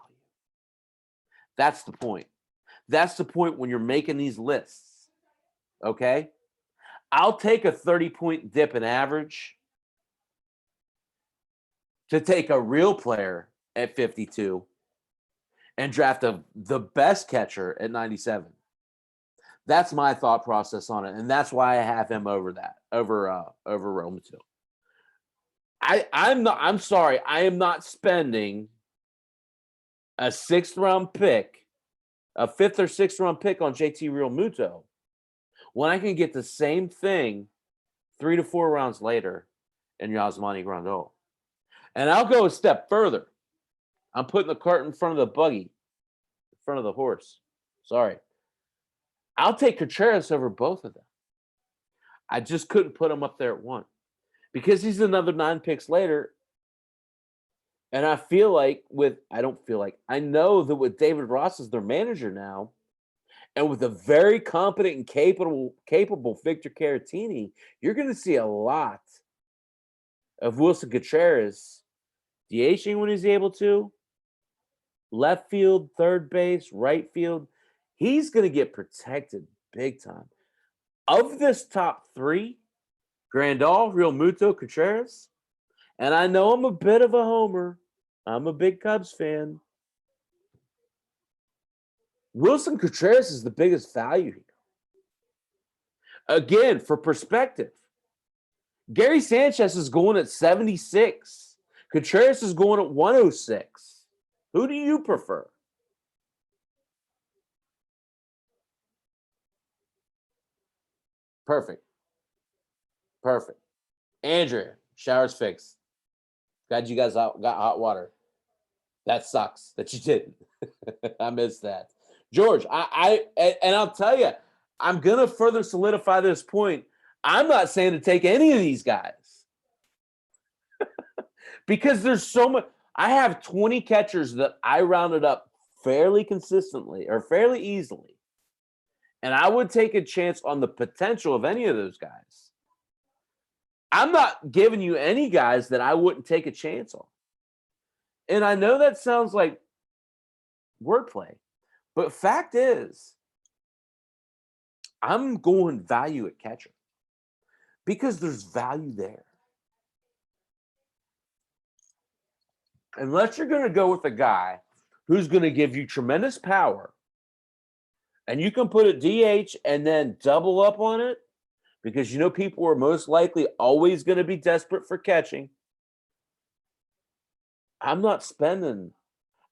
That's the point. That's the point when you're making these lists. Okay? I'll take a 30-point dip in average to take a real player at 52 and draft the best catcher at 97. That's my thought process on it, and that's why I have him over Realmuto. I'm sorry, I am not spending a 6th round pick, a 5th or 6th round pick on JT Realmuto when I can get the same thing 3 to 4 rounds later in Yasmani Grandal. And I'll go a step further. I'm putting the cart in front of the buggy, in front of the horse. Sorry. I'll take Contreras over both of them. I just couldn't put him up there at 1 because he's another 9 picks later. And I feel like I don't feel like, I know that with David Ross as their manager now, and with a very competent and capable Victor Caratini, you're going to see a lot of Wilson Contreras DHing when he's able to, left field, third base, right field. He's going to get protected big time. Of this top 3, Grandal, Real Muto, Contreras, and I know I'm a bit of a homer. I'm a big Cubs fan. Wilson Contreras is the biggest value here. Again, for perspective, Gary Sanchez is going at 76. Contreras is going at 106. Who do you prefer? Perfect. Andrea, shower's fixed. Glad you guys got hot water. That sucks that you didn't. I missed that. George, and I'll tell you, I'm going to further solidify this point. I'm not saying to take any of these guys because there's so much. I have 20 catchers that I rounded up fairly consistently or fairly easily. And I would take a chance on the potential of any of those guys. I'm not giving you any guys that I wouldn't take a chance on. And I know that sounds like wordplay, but fact is, I'm going value at catcher because there's value there. Unless you're going to go with a guy who's going to give you tremendous power and you can put a DH and then double up on it because you know people are most likely always going to be desperate for catching. I'm not spending.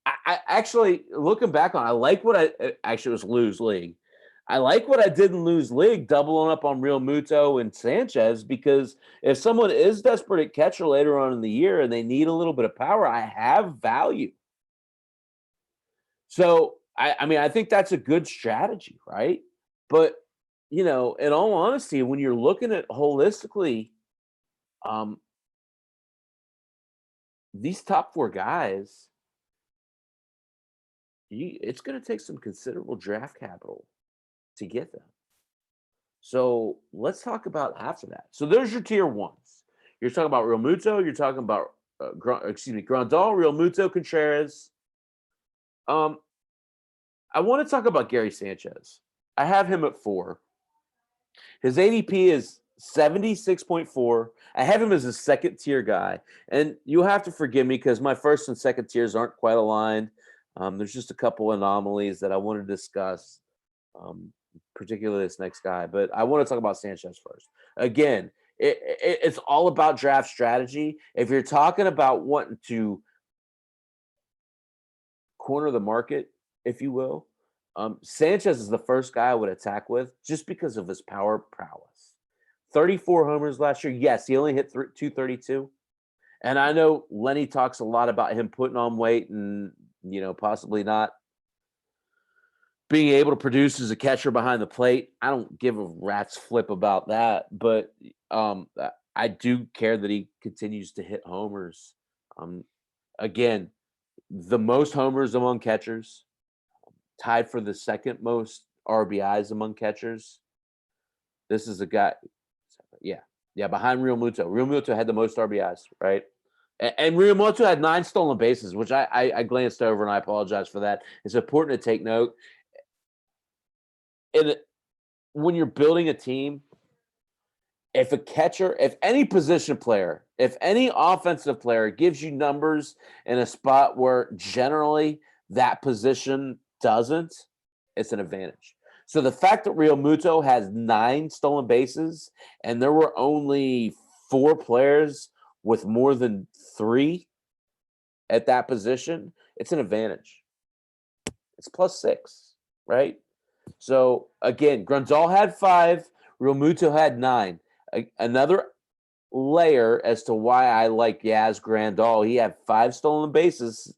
I actually, looking back on, I like what it was lose league. I like what I did in lose league, doubling up on Real Muto and Sanchez, because if someone is desperate at catcher later on in the year and they need a little bit of power, I have value. So, I mean, I think that's a good strategy, right? But, in all honesty, when you're looking at holistically, these top 4 guys, it's going to take some considerable draft capital to get them. So let's talk about after that. So there's your tier 1s. You're talking about Real Muto. You're talking about, Grandal, Real Muto, Contreras. I want to talk about Gary Sanchez. I have him at 4. His ADP is 76.4. I have him as a second tier guy. And you'll have to forgive me because my first and second tiers aren't quite aligned. There's just a couple anomalies that I want to discuss, particularly this next guy. But I want to talk about Sanchez first. Again, it's all about draft strategy. If you're talking about wanting to corner the market, if you will, Sanchez is the first guy I would attack with just because of his power prowess. 34 homers last year. Yes, he only hit 232. And I know Lenny talks a lot about him putting on weight and, possibly not being able to produce as a catcher behind the plate. I don't give a rat's flip about that. But I do care that he continues to hit homers. Again, the most homers among catchers, tied for the second most RBIs among catchers. This is a guy, behind Real Muto. Real Muto had the most RBIs, right? And Real Muto had 9 stolen bases, which I glanced over, and I apologize for that. It's important to take note. And when you're building a team, if a catcher, if any position player, if any offensive player gives you numbers in a spot where generally that position doesn't, it's an advantage. So the fact that Real Muto has 9 stolen bases and there were only 4 players with more than 3 at that position, it's an advantage. It's +6, right? So again, Grandal had 5, Real Muto had 9. Another layer as to why I like Yaz Grandal. He had 5 stolen bases,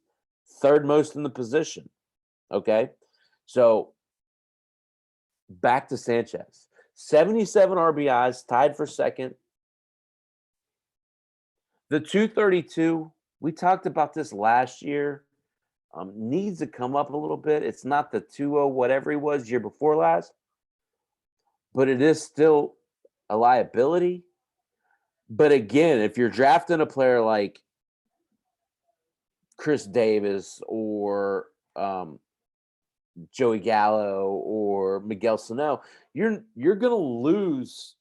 third most in the position. Okay, so back to Sanchez. 77 RBIs, tied for second. The 232, we talked about this last year, needs to come up a little bit. It's not the 2-0 whatever he was year before last, but it is still a liability. But again, if you're drafting a player like Chris Davis or Joey Gallo or Miguel Sano, you're gonna lose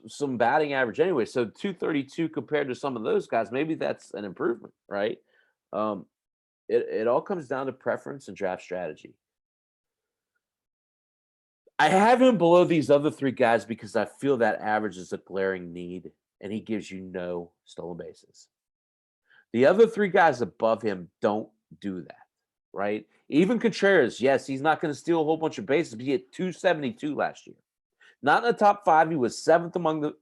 some batting average anyway. So 232 compared to some of those guys, maybe that's an improvement, right? Um, it all comes down to preference and draft strategy. I have him below these other three guys because I feel that average is a glaring need, and he gives you no stolen bases. The other three guys above him don't do that, right? Even Contreras, yes, he's not going to steal a whole bunch of bases, but he hit 272 last year. Not in the top five. He was seventh among the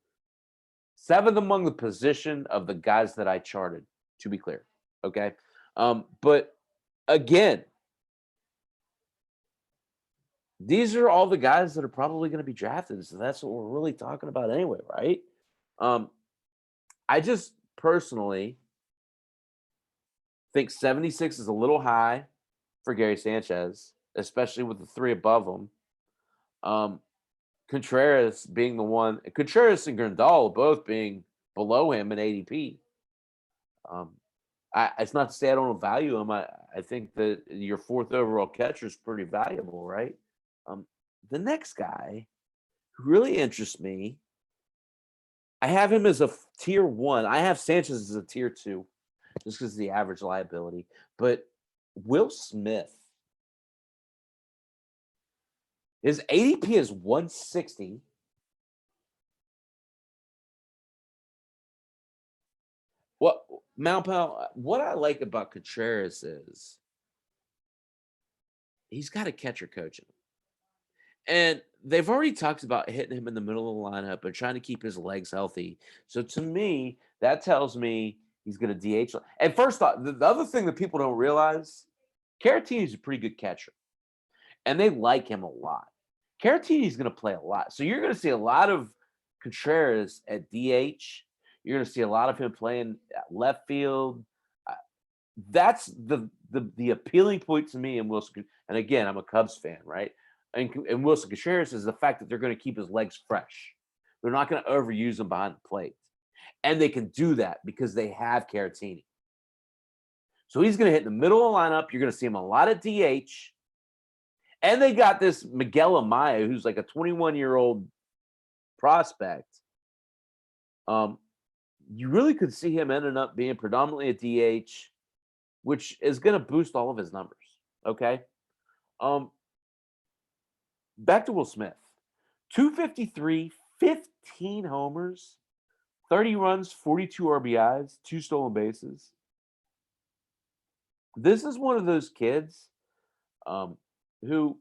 position of the guys that I charted, to be clear. Okay. But again, these are all the guys that are probably going to be drafted. So that's what we're really talking about anyway, right? Um, I just personally think 76 is a little high for Gary Sanchez, especially with the three above him. Um, Contreras being the one, Contreras and Grandal both being below him in ADP. Um, it's not to say I don't value him. I think that your fourth overall catcher is pretty valuable, right? Um, the next guy who really interests me, I have him as a tier one. I have Sanchez as a tier two, just because of the average liability. But Will Smith, his ADP is 160. What Malpal, what I like about Contreras is he's got a catcher coaching. And they've already talked about hitting him in the middle of the lineup and trying to keep his legs healthy. So to me, that tells me he's going to DH. And first off, the other thing that people don't realize, Caratini's a pretty good catcher, and they like him a lot. Caratini's going to play a lot. So you're going to see a lot of Contreras at DH. You're going to see a lot of him playing at left field. Uh, That's the appealing point to me in Wilson. And again, I'm a Cubs fan, right? And Wilson Contreras is the fact that they're going to keep his legs fresh. They're not going to overuse him behind the plate, and they can do that because they have Caratini. So he's going to hit in the middle of the lineup. You're going to see him a lot at DH, and they got this Miguel Amaya, who's like a 21-year-old prospect. Um, you really could see him ending up being predominantly a DH, which is going to boost all of his numbers. Okay. Um, Back to Will Smith. 253, 15 homers, 30 runs, 42 RBIs, 2 stolen bases. This is one of those kids who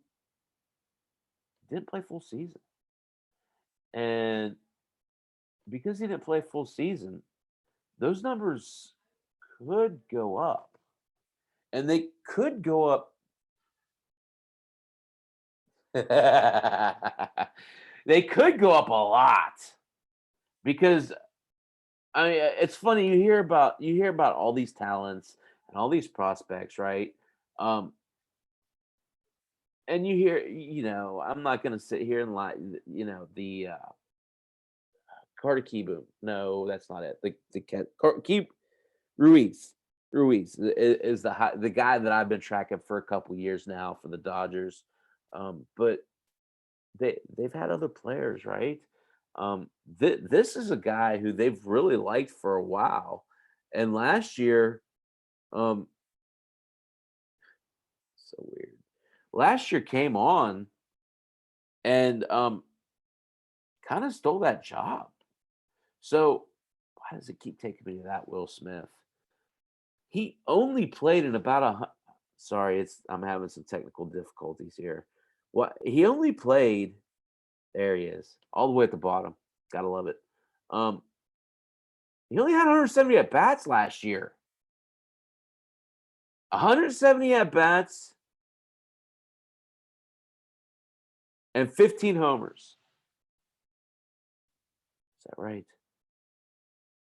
didn't play full season. And because he didn't play full season, those numbers could go up. And they could go up. They could go up a lot because I mean, it's funny you hear about all these talents and all these prospects, right? Um, and you hear, I'm not going to sit here and lie, the Carter Kieboom. No, that's not it. The Keep Ruiz is the guy that I've been tracking for a couple years now for the Dodgers. But they've had other players, right? This is a guy who they've really liked for a while, and last year, um, so weird. Last year came on and kind of stole that job. So why does it keep taking me to that Will Smith? He only played in about sorry, I'm having some technical difficulties here. What he only played, there he is, all the way at the bottom. Gotta love it. Um, he only had 170 at bats last year. 170 at bats, and 15 homers. Is that right?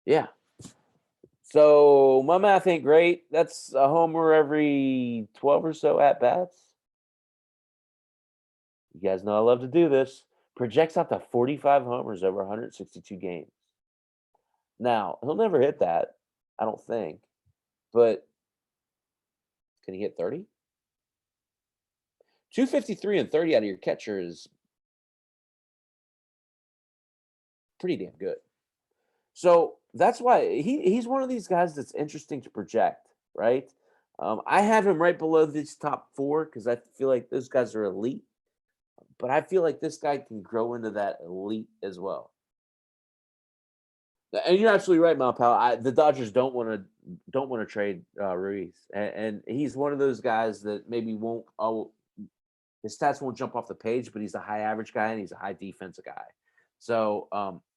Yeah. So my math ain't great. That's a homer every 12 or so at bats. You guys know I love to do this. Projects out to 45 homers over 162 games. Now, he'll never hit that, I don't think. But can he hit 30? 253 and 30 out of your catcher is pretty damn good. So that's why he's one of these guys that's interesting to project, right? I have him right below these top four because I feel like those guys are elite, but I feel like this guy can grow into that elite as well. And you're absolutely right, Mal Pal. The Dodgers don't want to trade Ruiz, and he's one of those guys that maybe won't. Oh, his stats won't jump off the page, but he's a high average guy and he's a high defensive guy. So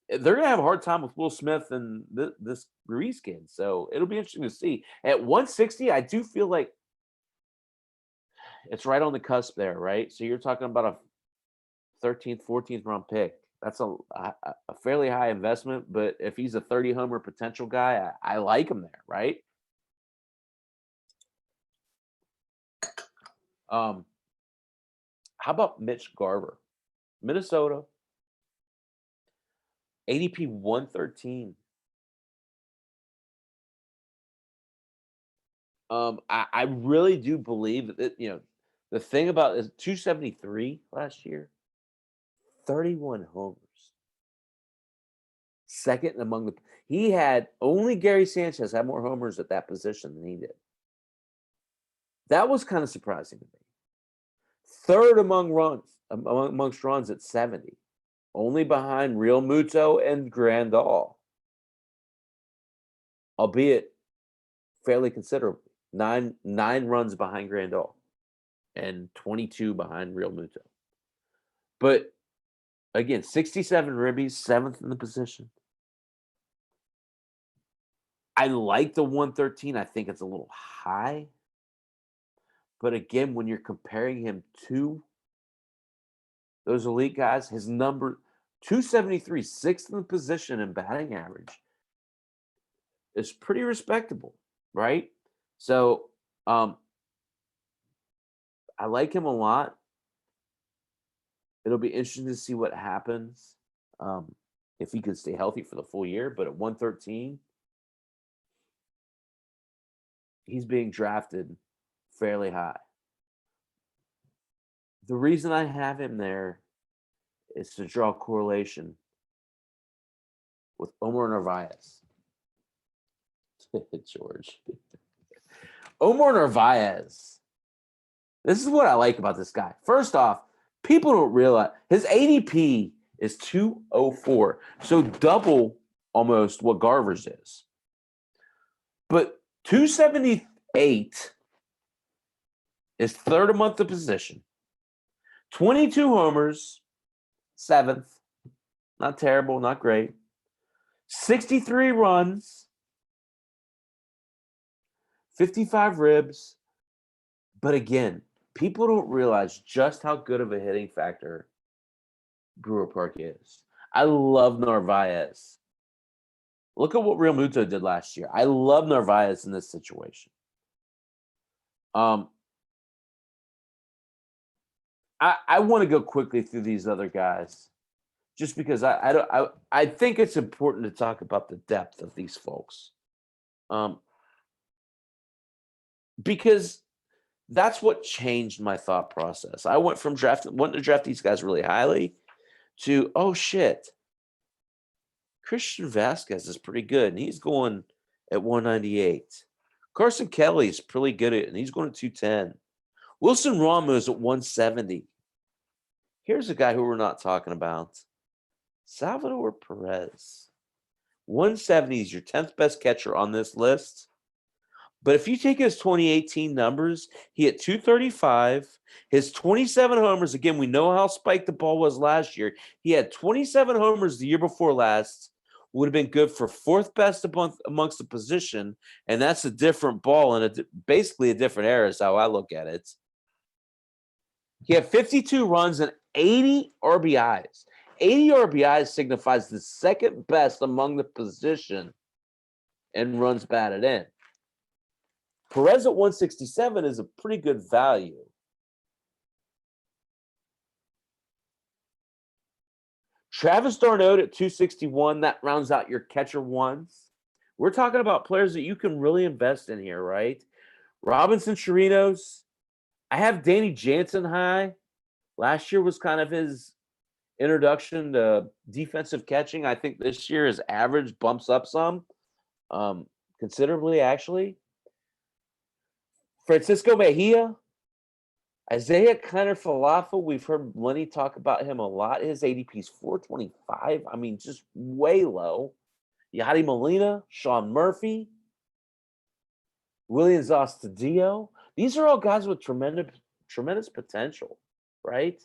they're gonna have a hard time with Will Smith and this Ruiz kid. So it'll be interesting to see. At 160, I do feel like it's right on the cusp there, right? So you're talking about a 13th, 14th round pick. That's a fairly high investment, but if he's a 30 homer potential guy, I like him there, right? How about Mitch Garver, Minnesota, ADP 113. I really do believe that the thing about is 273 last year, 31 homers. Second among he had only Gary Sanchez had more homers at that position than he did. That was kind of surprising to me. Third amongst runs at 70, only behind Real Muto and Grandal, albeit fairly considerably. Nine runs behind Grandal and 22 behind Real Muto. But again, 67 ribbies, seventh in the position. I like the 113. I think it's a little high. But again, when you're comparing him to those elite guys, his number 273, sixth in the position in batting average, is pretty respectable, right? So I like him a lot. It'll be interesting to see what happens if he could stay healthy for the full year. But at 113, he's being drafted fairly high. The reason I have him there is to draw a correlation with Omar Narvaez. George. Omar Narvaez. This is what I like about this guy. First off, people don't realize his ADP is 204. So double almost what Garver's is. But 278 is third among the position. 22 homers, seventh. Not terrible, not great. 63 runs, 55 ribs. But again, people don't realize just how good of a hitting factor Brewer Park is. I love Narvaez. Look at what Real Muto did last year. I love Narvaez in this situation. I want to go quickly through these other guys, just because I think it's important to talk about the depth of these folks, because that's what changed my thought process. I went from wanting to draft these guys really highly to, oh shit, Christian Vasquez is pretty good, and he's going at 198. Carson Kelly's pretty good at it, and he's going to 210. Wilson Ramos at 170. Here's a guy who we're not talking about. Salvador Perez. 170 is your 10th best catcher on this list. But if you take his 2018 numbers, he hit 235. His 27 homers, again, we know how spiked the ball was last year. He had 27 homers the year before last. Would have been good for fourth best amongst the position. And that's a different ball and basically a different era is how I look at it. He had 52 runs and 80 RBIs. 80 RBIs signifies the second best among the position in runs batted in. Perez at 167 is a pretty good value. Travis d'Arnaud at 261, that rounds out your catcher ones. We're talking about players that you can really invest in here, right? Robinson Chirinos. I have Danny Jansen high. Last year was kind of his introduction to defensive catching. I think this year his average bumps up some, considerably, actually. Francisco Mejia, Isaiah Kiner Falafel. We've heard Lenny talk about him a lot. His ADP is 425. I mean, just way low. Yadi Molina, Sean Murphy, Williams Astudillo. These are all guys with tremendous potential, right?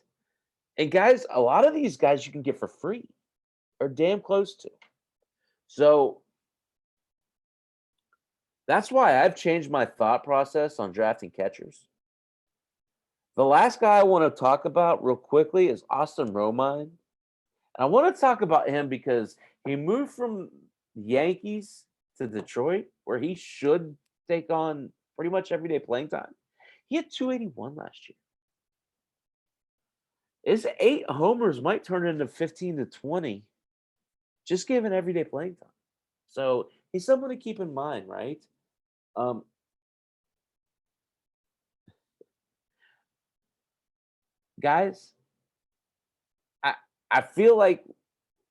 And guys, a lot of these guys you can get for free or damn close to. So that's why I've changed my thought process on drafting catchers. The last guy I want to talk about real quickly is Austin Romine. And I want to talk about him because he moved from Yankees to Detroit, where he should take on pretty much everyday playing time. He had 281 last year. His 8 homers might turn into 15 to 20, just given everyday playing time. So he's someone to keep in mind, right? Guys, I feel like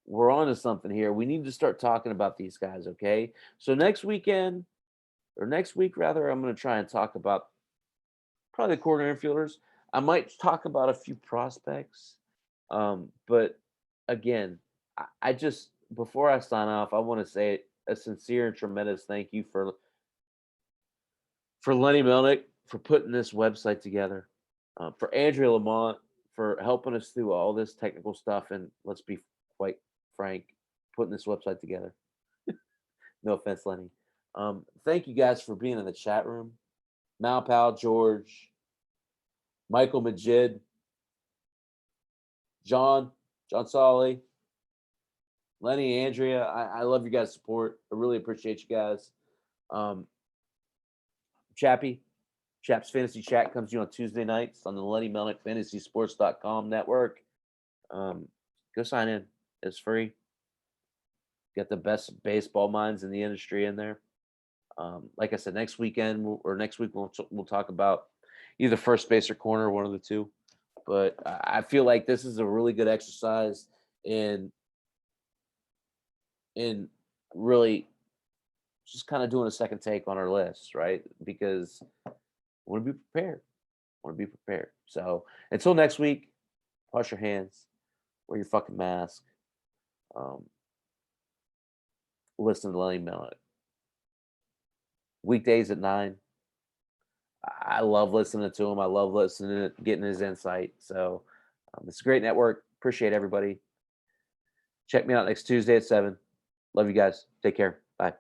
we're on to something here. We need to start talking about these guys, okay? So next week rather, I'm going to try and talk about probably the corner infielders. I might talk about a few prospects. But again, I just, before I sign off, I want to say a sincere and tremendous thank you for Lenny Melnick for putting this website together, for Andrea Lamont for helping us through all this technical stuff, and let's be quite frank, putting this website together. No offense, Lenny. Thank you guys for being in the chat room. Malpal, George, Michael Majid, John Solly, Lenny, Andrea. I love you guys' support. I really appreciate you guys. Chappy, Chaps Fantasy Chat comes to you on Tuesday nights on the Lenny Melnick FantasySports.com network. Go sign in. It's free. Got the best baseball minds in the industry in there. Like I said, next week we'll talk about either first base or corner, one of the two. But I feel like this is a really good exercise in really just kind of doing a second take on our list, right? Because I want to be prepared. So until next week, wash your hands, wear your fucking mask, listen to Lenny Melnick. Weekdays at 9. I love listening to him. I love getting his insight. So it's a great network. Appreciate everybody. Check me out next Tuesday at 7. Love you guys. Take care. Bye.